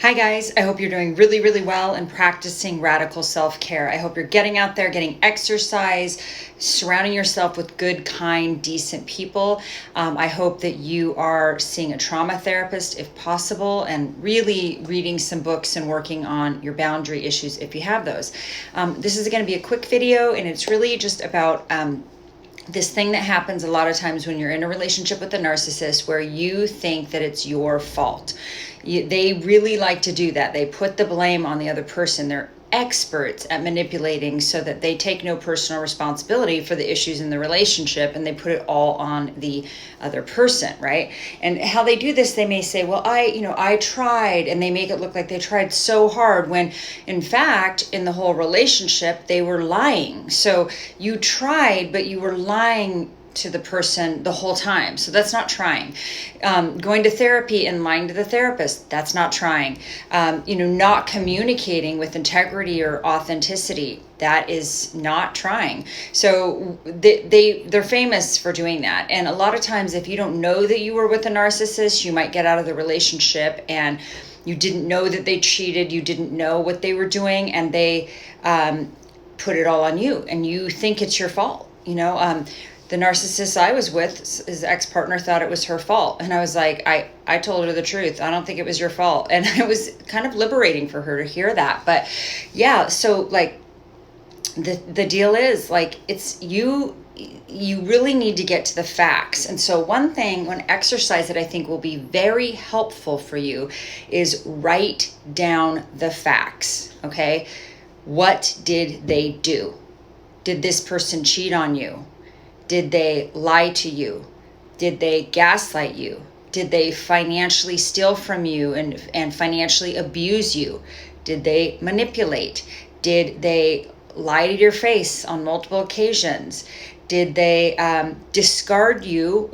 Hi guys, I hope you're doing really, really well and practicing radical self-care. I hope you're getting out there, getting exercise, surrounding yourself with good, kind, decent people. I hope that you are seeing a trauma therapist if possible and really reading some books and working on your boundary issues if you have those. This is going to be a quick video and it's really just about this thing that happens a lot of times when you're in a relationship with a narcissist where you think that it's your fault. They really like to do that. They put the blame on the other person. They're experts at manipulating so that they take no personal responsibility for the issues in the relationship and they put it all on the other person, right? And how they do this, they may say, well, I tried, and they make it look like they tried so hard when in fact in the whole relationship they were lying. So you tried, but you were lying to the person the whole time. So that's not trying. Going to therapy and lying to the therapist, that's not trying. Not communicating with integrity or authenticity, that is not trying. So they're famous for doing that. And a lot of times if you don't know that you were with a narcissist, you might get out of the relationship and you didn't know that they cheated, you didn't know what they were doing, and they put it all on you and you think it's your fault. The narcissist I was with, his ex-partner thought it was her fault. And I was like, I told her the truth. I don't think it was your fault. And it was kind of liberating for her to hear that. But yeah, so like the deal is like, it's you really need to get to the facts. And so one exercise that I think will be very helpful for you is write down the facts. Okay. What did they do? Did this person cheat on you? Did they lie to you? Did they gaslight you? Did they financially steal from you and financially abuse you? Did they manipulate? Did they lie to your face on multiple occasions? Did they discard you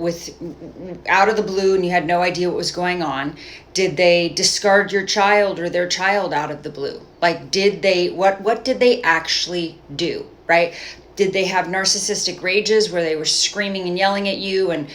out of the blue and you had no idea what was going on? Did they discard your child or their child out of the blue? Like, what did they actually do, right? Did they have narcissistic rages where they were screaming and yelling at you and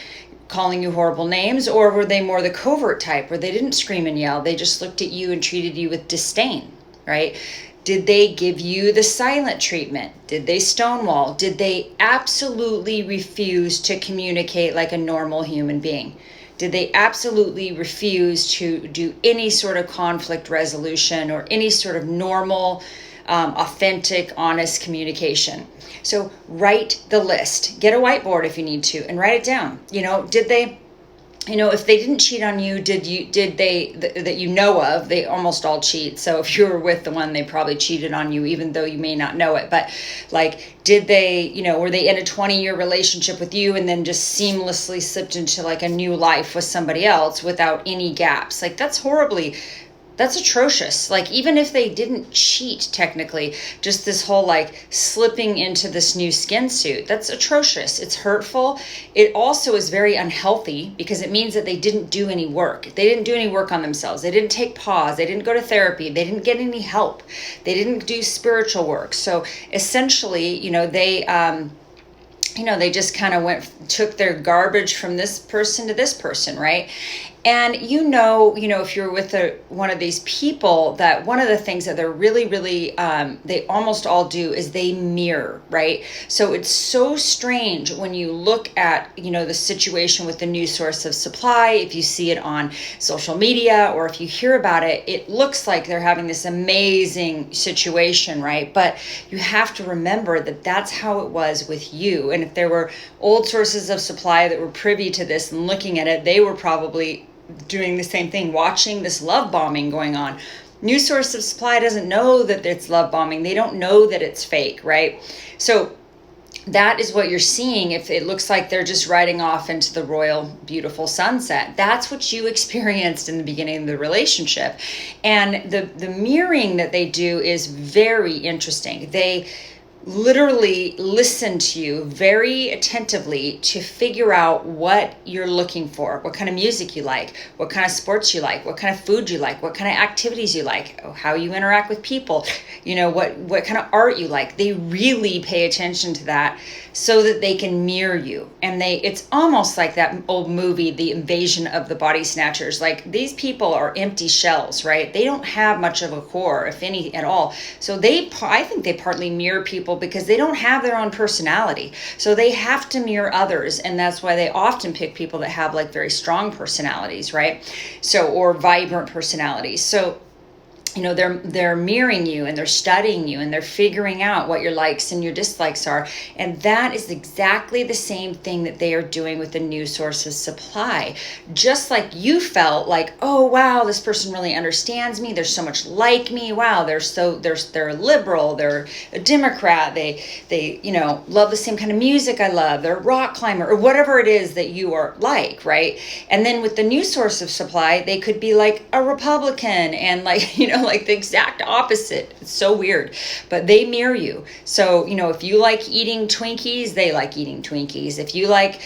calling you horrible names? Or were they more the covert type where they didn't scream and yell? They just looked at you and treated you with disdain, right? Did they give you the silent treatment? Did they stonewall? Did they absolutely refuse to communicate like a normal human being? Did they absolutely refuse to do any sort of conflict resolution or any sort of normal, authentic, honest communication? So write the list. Get a whiteboard if you need to and write it down. Did they, if they didn't cheat on you, that you know of, they almost all cheat. So if you were with the one, they probably cheated on you, even though you may not know it. But like, did they, were they in a 20-year relationship with you and then just seamlessly slipped into like a new life with somebody else without any gaps? Like, that's atrocious. Like, even if they didn't cheat technically, just this whole like slipping into this new skin suit, that's atrocious. It's hurtful. It also is very unhealthy because it means that they didn't do any work. They didn't do any work on themselves. They didn't take pause. They didn't go to therapy. They didn't get any help. They didn't do spiritual work. So essentially, they just kind of took their garbage from this person to this person, right? And if you're with one of these people, that one of the things that they're really, really, they almost all do is they mirror, right? So it's so strange when you look at, the situation with the new source of supply. If you see it on social media or if you hear about it, it looks like they're having this amazing situation, right? But you have to remember that that's how it was with you. And if there were old sources of supply that were privy to this and looking at it, they were probably doing the same thing, watching this love bombing going on. New source of supply doesn't know that it's love bombing. They don't know that it's fake, right? So that is what you're seeing. If it looks like they're just riding off into the royal, beautiful sunset, that's what you experienced in the beginning of the relationship. And the mirroring that they do is very interesting. literally listen to you very attentively to figure out what you're looking for, what kind of music you like, what kind of sports you like, what kind of food you like, what kind of activities you like, how you interact with people, what kind of art you like. They really pay attention to that so that they can mirror you. And it's almost like that old movie, The Invasion of the Body Snatchers. Like, these people are empty shells, right? They don't have much of a core, if any at all. So I think they partly mirror people because they don't have their own personality. So they have to mirror others. And that's why they often pick people that have like very strong personalities, right? So, or vibrant personalities. So, they're mirroring you, and they're studying you, and they're figuring out what your likes and your dislikes are. And that is exactly the same thing that they are doing with the new source of supply. Just like you felt like, oh wow, this person really understands me, they're so much like me, wow, they're liberal, they're a Democrat, they love the same kind of music I love, they're a rock climber, or whatever it is that you are like, right? And then with the new source of supply, they could be like a Republican, and like like the exact opposite. It's so weird, but they mirror you. So, if you like eating Twinkies, they like eating Twinkies. If you like,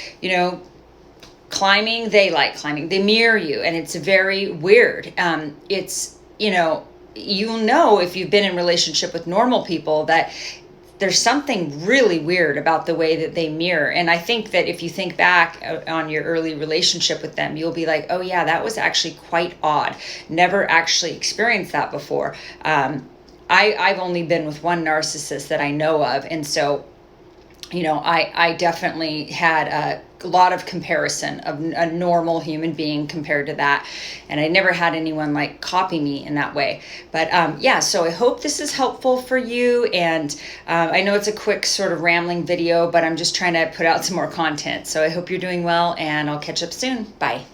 climbing, they like climbing. They mirror you, and it's very weird. It's, you'll know if you've been in relationship with normal people that there's something really weird about the way that they mirror. And I think that if you think back on your early relationship with them, you'll be like, oh yeah, that was actually quite odd. Never actually experienced that before. I've only been with one narcissist that I know of. And so, I definitely had a lot of comparison of a normal human being compared to that. And I never had anyone like copy me in that way. But so I hope this is helpful for you. And I know it's a quick sort of rambling video, but I'm just trying to put out some more content. So I hope you're doing well, and I'll catch up soon. Bye.